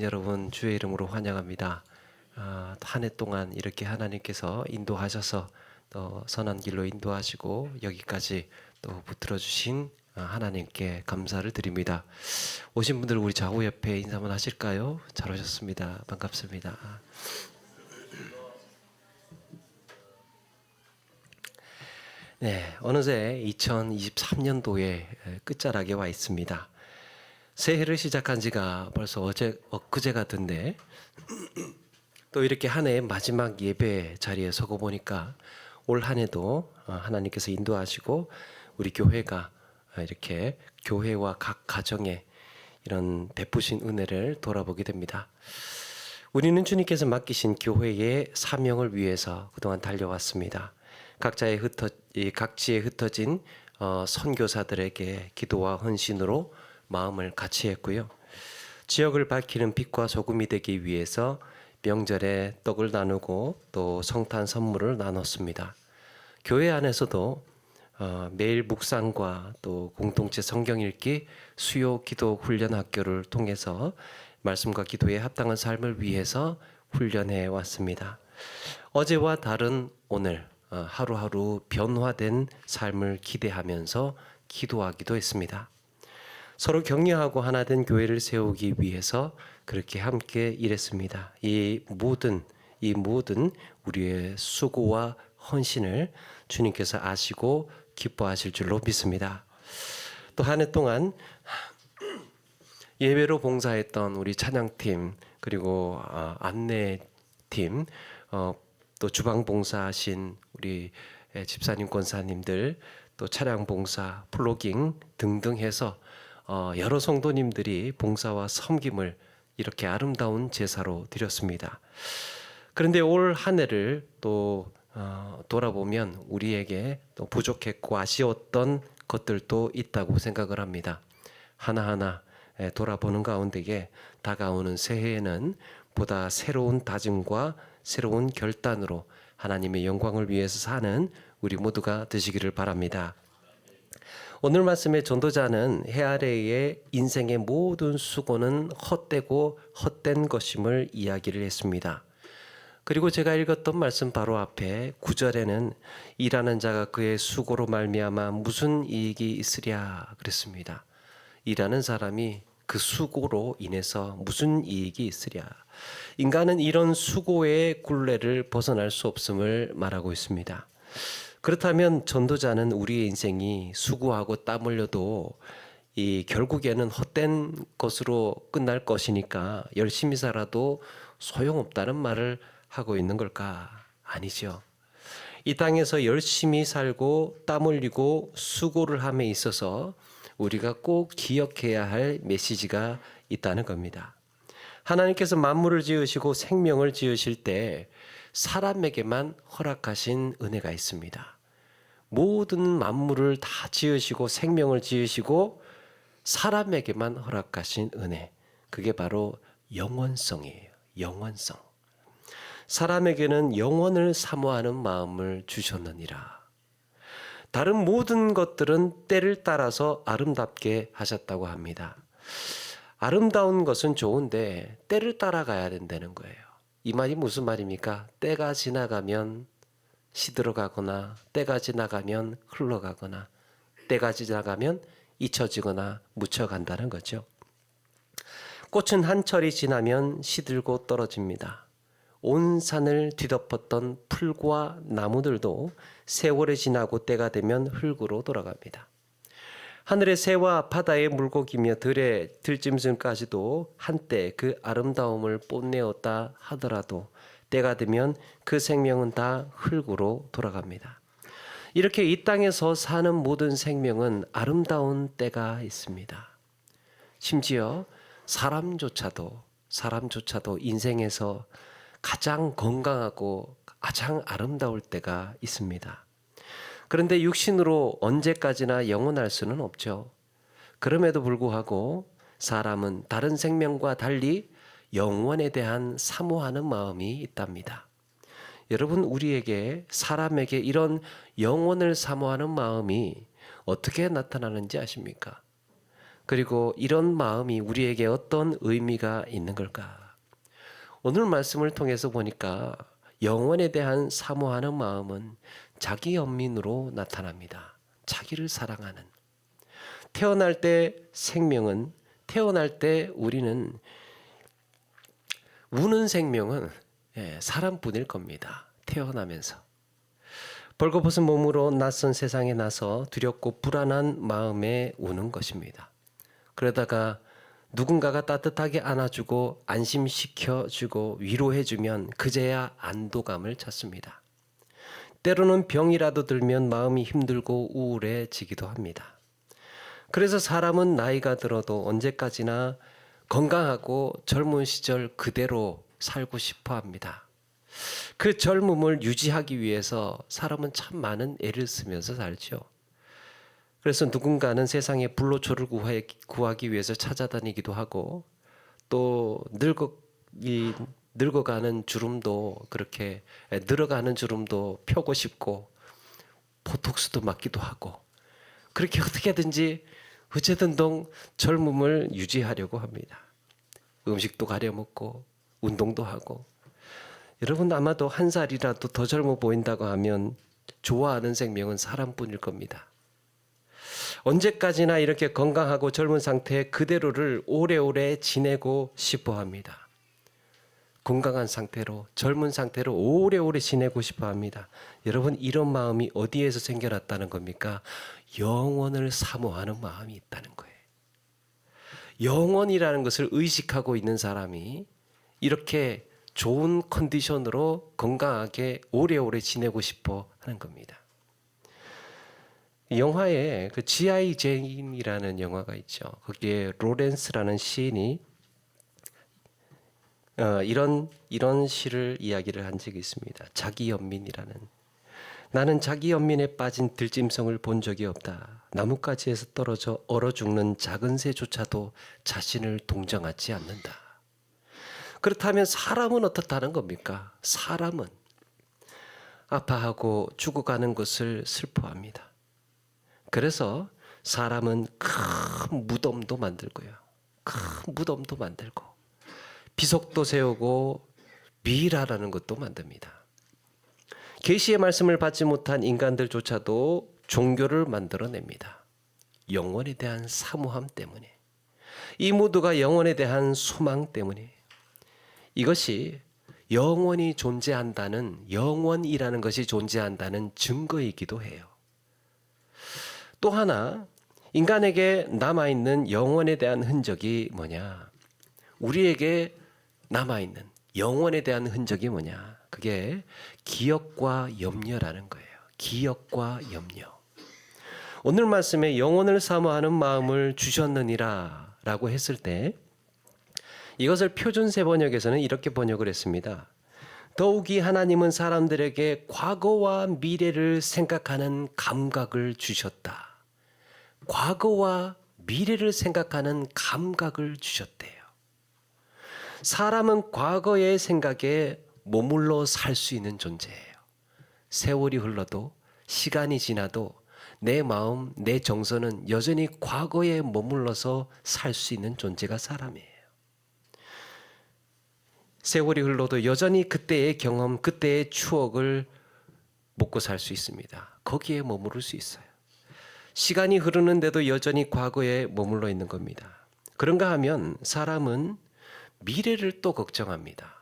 여러분 주의 이름으로 환영합니다. 한 해 동안 이렇게 하나님께서 인도하셔서 또 선한 길로 인도하시고 여기까지 또 붙들어 주신 하나님께 감사를 드립니다. 오신 분들 우리 좌우 옆에 인사 한번 하실까요? 잘 오셨습니다. 반갑습니다. 네, 어느새 2023년도의 끝자락에 와 있습니다. 새해를 시작한 지가 벌써 엊그제 같은데 또 이렇게 한 해의 마지막 예배 자리에 서고 보니까 올 한 해도 하나님께서 인도하시고 우리 교회가 이렇게 교회와 각 가정에 이런 베푸신 은혜를 돌아보게 됩니다. 우리는 주님께서 맡기신 교회의 사명을 위해서 그동안 달려왔습니다. 각지에 흩어진 선교사들에게 기도와 헌신으로 마음을 같이 했고요. 지역을 밝히는 빛과 소금이 되기 위해서 명절에 떡을 나누고 또 성탄 선물을 나눴습니다. 교회 안에서도 매일 묵상과 또 공동체 성경 읽기, 수요 기도 훈련 학교를 통해서 말씀과 기도에 합당한 삶을 위해서 훈련해 왔습니다. 어제와 다른 오늘 하루하루 변화된 삶을 기대하면서 기도하기도 했습니다. 서로 격려하고 하나 된 교회를 세우기 위해서 그렇게 함께 일했습니다. 이 모든 우리의 수고와 헌신을 주님께서 아시고 기뻐하실 줄로 믿습니다. 또 한 해 동안 예배로 봉사했던 우리 찬양팀 그리고 안내팀 또 주방 봉사하신 우리 집사님 권사님들 또 차량 봉사 플로깅 등등 해서 여러 성도님들이 봉사와 섬김을 이렇게 아름다운 제사로 드렸습니다. 그런데 올 한 해를 또 돌아보면 우리에게 또 부족했고 아쉬웠던 것들도 있다고 생각을 합니다. 하나하나 돌아보는 가운데에 다가오는 새해에는 보다 새로운 다짐과 새로운 결단으로 하나님의 영광을 위해서 사는 우리 모두가 되시기를 바랍니다. 오늘 말씀의 전도자는 해 아래의 인생의 모든 수고는 헛되고 헛된 것임을 이야기를 했습니다. 그리고 제가 읽었던 말씀 바로 앞에 9절에는 일하는 자가 그의 수고로 말미암아 무슨 이익이 있으랴 그랬습니다. 일하는 사람이 그 수고로 인해서 무슨 이익이 있으랴. 인간은 이런 수고의 굴레를 벗어날 수 없음을 말하고 있습니다. 그렇다면 전도자는 우리의 인생이 수고하고 땀 흘려도 결국에는 헛된 것으로 끝날 것이니까 열심히 살아도 소용없다는 말을 하고 있는 걸까? 아니죠. 이 땅에서 열심히 살고 땀 흘리고 수고를 함에 있어서 우리가 꼭 기억해야 할 메시지가 있다는 겁니다. 하나님께서 만물을 지으시고 생명을 지으실 때 사람에게만 허락하신 은혜가 있습니다. 모든 만물을 다 지으시고 생명을 지으시고 사람에게만 허락하신 은혜. 그게 바로 영원성이에요. 영원성. 사람에게는 영원을 사모하는 마음을 주셨느니라. 다른 모든 것들은 때를 따라서 아름답게 하셨다고 합니다. 아름다운 것은 좋은데 때를 따라가야 된다는 거예요. 이 말이 무슨 말입니까? 때가 지나가면 시들어가거나 때가 지나가면 흘러가거나 때가 지나가면 잊혀지거나 묻혀간다는 거죠. 꽃은 한철이 지나면 시들고 떨어집니다. 온 산을 뒤덮었던 풀과 나무들도 세월이 지나고 때가 되면 흙으로 돌아갑니다. 하늘의 새와 바다의 물고기며 들의 들짐승까지도 한때 그 아름다움을 뽐내었다 하더라도 때가 되면 그 생명은 다 흙으로 돌아갑니다. 이렇게 이 땅에서 사는 모든 생명은 아름다운 때가 있습니다. 심지어 사람조차도 인생에서 가장 건강하고 가장 아름다울 때가 있습니다. 그런데 육신으로 언제까지나 영원할 수는 없죠. 그럼에도 불구하고 사람은 다른 생명과 달리 영원에 대한 사모하는 마음이 있답니다. 여러분, 우리에게 사람에게 이런 영원을 사모하는 마음이 어떻게 나타나는지 아십니까? 그리고 이런 마음이 우리에게 어떤 의미가 있는 걸까? 오늘 말씀을 통해서 보니까 영원에 대한 사모하는 마음은 자기 연민으로 나타납니다. 자기를 사랑하는. 태어날 때 생명은, 태어날 때 우리는 우는 생명은 사람뿐일 겁니다. 태어나면서. 벌거벗은 몸으로 낯선 세상에 나서 두렵고 불안한 마음에 우는 것입니다. 그러다가 누군가가 따뜻하게 안아주고 안심시켜주고 위로해주면 그제야 안도감을 찾습니다. 때로는 병이라도 들면 마음이 힘들고 우울해지기도 합니다. 그래서 사람은 나이가 들어도 언제까지나 건강하고 젊은 시절 그대로 살고 싶어 합니다. 그 젊음을 유지하기 위해서 사람은 참 많은 애를 쓰면서 살죠. 그래서 누군가는 세상에 불로초를 구하기 위해서 찾아다니기도 하고, 또 늙어가는 주름도 그렇게 늘어가는 주름도 펴고 싶고 보톡스도 맞기도 하고, 그렇게 어떻게든지 어쨌든 젊음을 유지하려고 합니다. 음식도 가려 먹고 운동도 하고. 여러분 아마도 한 살이라도 더 젊어 보인다고 하면 좋아하는 생명은 사람뿐일 겁니다. 언제까지나 이렇게 건강하고 젊은 상태 그대로를 오래오래 지내고 싶어 합니다. 건강한 상태로, 젊은 상태로 오래오래 지내고 싶어 합니다. 여러분 이런 마음이 어디에서 생겨났다는 겁니까? 영원을 사모하는 마음이 있다는 거예요. 영원이라는 것을 의식하고 있는 사람이 이렇게 좋은 컨디션으로 건강하게 오래오래 지내고 싶어 하는 겁니다. 영화에 그 G.I. 제인이라는 영화가 있죠. 거기에 로렌스라는 시인이 이런 시를 이야기를 한 적이 있습니다. 자기 연민이라는. 나는 자기 연민에 빠진 들짐승을 본 적이 없다. 나뭇가지에서 떨어져 얼어 죽는 작은 새조차도 자신을 동정하지 않는다. 그렇다면 사람은 어떻다는 겁니까? 사람은 아파하고 죽어가는 것을 슬퍼합니다. 그래서 사람은 큰 무덤도 만들고요. 큰 무덤도 만들고 비석도 세우고 미라라는 것도 만듭니다. 계시의 말씀을 받지 못한 인간들조차도 종교를 만들어냅니다. 영원에 대한 사모함 때문에. 이 모두가 영원에 대한 소망 때문에. 이것이 영원히 존재한다는, 영원이라는 것이 존재한다는 증거이기도 해요. 또 하나, 인간에게 남아있는 영원에 대한 흔적이 뭐냐? 우리에게 남아있는 영원에 대한 흔적이 뭐냐? 그게 기억과 염려라는 거예요. 기억과 염려. 오늘 말씀에 영원을 사모하는 마음을 주셨느니라 라고 했을 때 이것을 표준세 번역에서는 이렇게 번역을 했습니다. 더욱이 하나님은 사람들에게 과거와 미래를 생각하는 감각을 주셨다. 과거와 미래를 생각하는 감각을 주셨대요. 사람은 과거의 생각에 머물러 살 수 있는 존재예요. 세월이 흘러도 시간이 지나도 내 마음, 내 정서는 여전히 과거에 머물러서 살 수 있는 존재가 사람이에요. 세월이 흘러도 여전히 그때의 경험, 그때의 추억을 먹고 살 수 있습니다. 거기에 머무를 수 있어요. 시간이 흐르는데도 여전히 과거에 머물러 있는 겁니다. 그런가 하면 사람은 미래를 또 걱정합니다.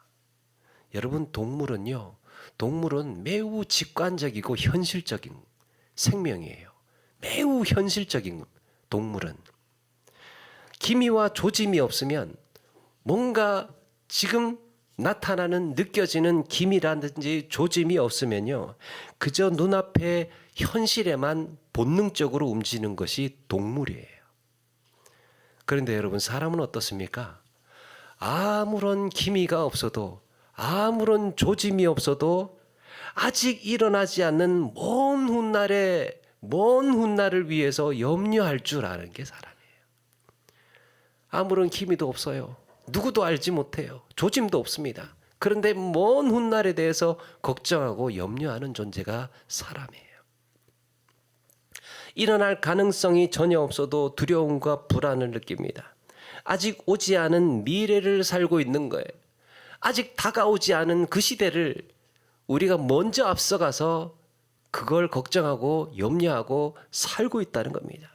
여러분 동물은 매우 직관적이고 현실적인 생명이에요. 매우 현실적인 동물은. 기미와 조짐이 없으면 뭔가 지금 나타나는 느껴지는 기미라든지 조짐이 없으면요. 그저 눈앞에 현실에만 본능적으로 움직이는 것이 동물이에요. 그런데 여러분 사람은 어떻습니까? 아무런 기미가 없어도 아무런 조짐이 없어도 아직 일어나지 않는 먼 훗날을 위해서 염려할 줄 아는 게 사람이에요. 아무런 기미도 없어요. 누구도 알지 못해요. 조짐도 없습니다. 그런데 먼 훗날에 대해서 걱정하고 염려하는 존재가 사람이에요. 일어날 가능성이 전혀 없어도 두려움과 불안을 느낍니다. 아직 오지 않은 미래를 살고 있는 거예요. 아직 다가오지 않은 그 시대를 우리가 먼저 앞서가서 그걸 걱정하고 염려하고 살고 있다는 겁니다.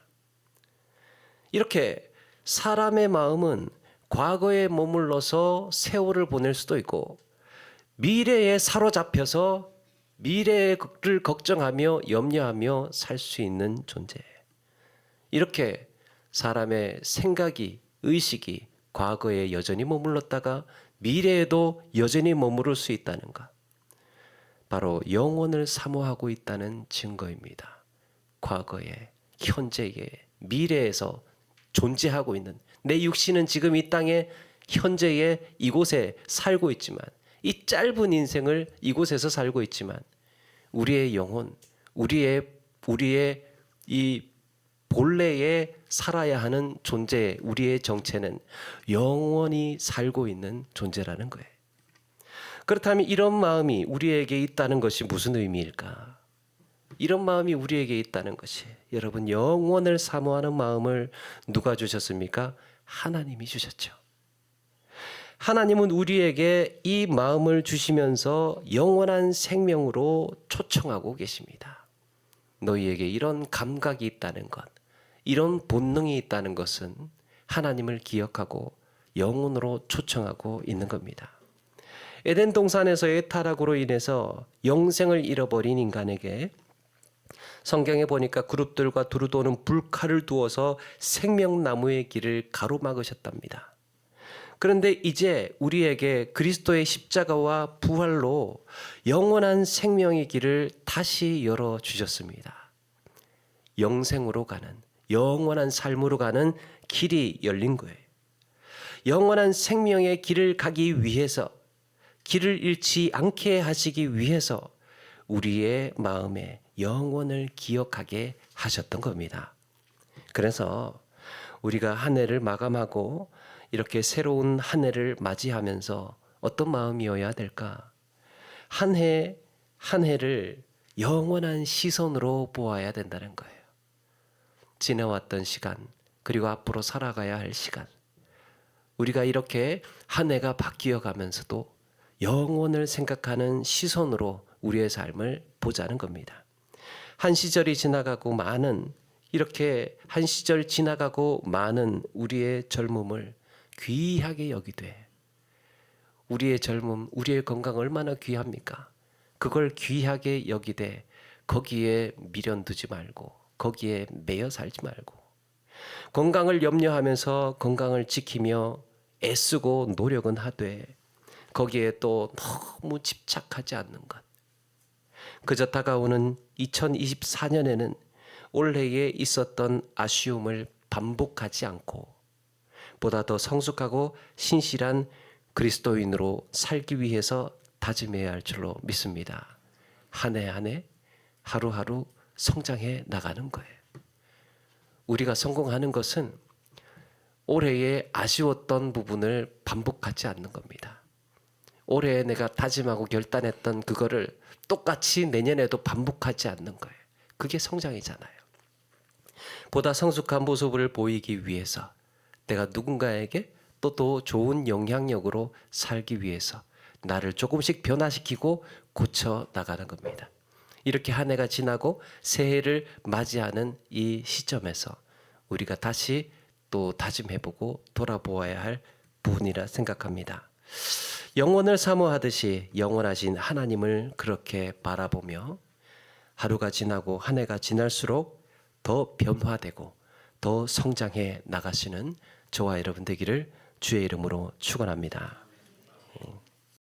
이렇게 사람의 마음은 과거에 머물러서 세월을 보낼 수도 있고 미래에 사로잡혀서 미래를 걱정하며 염려하며 살 수 있는 존재예요. 이렇게 사람의 생각이, 의식이 과거에 여전히 머물렀다가 미래에도 여전히 머무를 수 있다는 것, 바로 영혼을 사모하고 있다는 증거입니다. 과거에, 현재에, 미래에서 존재하고 있는, 내 육신은 지금 이 땅에 현재에 이곳에 살고 있지만, 이 짧은 인생을 이곳에서 살고 있지만 우리의 영혼, 우리의 이 본래에 살아야 하는 존재, 우리의 정체는 영원히 살고 있는 존재라는 거예요. 그렇다면 이런 마음이 우리에게 있다는 것이 무슨 의미일까? 이런 마음이 우리에게 있다는 것이, 여러분, 영원을 사모하는 마음을 누가 주셨습니까? 하나님이 주셨죠. 하나님은 우리에게 이 마음을 주시면서 영원한 생명으로 초청하고 계십니다. 너희에게 이런 감각이 있다는 것, 이런 본능이 있다는 것은 하나님을 기억하고 영혼으로 초청하고 있는 겁니다. 에덴 동산에서의 타락으로 인해서 영생을 잃어버린 인간에게 성경에 보니까 그룹들과 두루 도는 불칼을 두어서 생명나무의 길을 가로막으셨답니다. 그런데 이제 우리에게 그리스도의 십자가와 부활로 영원한 생명의 길을 다시 열어주셨습니다. 영생으로 가는, 영원한 삶으로 가는 길이 열린 거예요. 영원한 생명의 길을 가기 위해서, 길을 잃지 않게 하시기 위해서 우리의 마음에 영원을 기억하게 하셨던 겁니다. 그래서 우리가 한 해를 마감하고 이렇게 새로운 한 해를 맞이하면서 어떤 마음이어야 될까? 한 해 한 해를 영원한 시선으로 보아야 된다는 거예요. 지나왔던 시간, 그리고 앞으로 살아가야 할 시간, 우리가 이렇게 한 해가 바뀌어 가면서도 영원을 생각하는 시선으로 우리의 삶을 보자는 겁니다. 한 시절이 지나가고 많은, 이렇게 한 시절 지나가고 많은 우리의 젊음을 귀하게 여기되, 우리의 젊음, 우리의 건강 얼마나 귀합니까? 그걸 귀하게 여기되 거기에 미련 두지 말고, 거기에 매여 살지 말고, 건강을 염려하면서 건강을 지키며 애쓰고 노력은 하되 거기에 또 너무 집착하지 않는 것. 그저 다가오는 2024년에는 올해에 있었던 아쉬움을 반복하지 않고 보다 더 성숙하고 신실한 그리스도인으로 살기 위해서 다짐해야 할 줄로 믿습니다. 한 해 한 해 하루하루 성장해 나가는 거예요. 우리가 성공하는 것은 올해에 아쉬웠던 부분을 반복하지 않는 겁니다. 올해에 내가 다짐하고 결단했던 그거를 똑같이 내년에도 반복하지 않는 거예요. 그게 성장이잖아요. 보다 성숙한 모습을 보이기 위해서, 내가 누군가에게 또 더 좋은 영향력으로 살기 위해서 나를 조금씩 변화시키고 고쳐 나가는 겁니다. 이렇게 한 해가 지나고 새해를 맞이하는 이 시점에서 우리가 다시 또 다짐해보고 돌아보아야 할 부분이라 생각합니다. 영원을 사모하듯이 영원하신 하나님을 그렇게 바라보며 하루가 지나고 한 해가 지날수록 더 변화되고 더 성장해 나가시는 저와 여러분 되기를 주의 이름으로 축원합니다.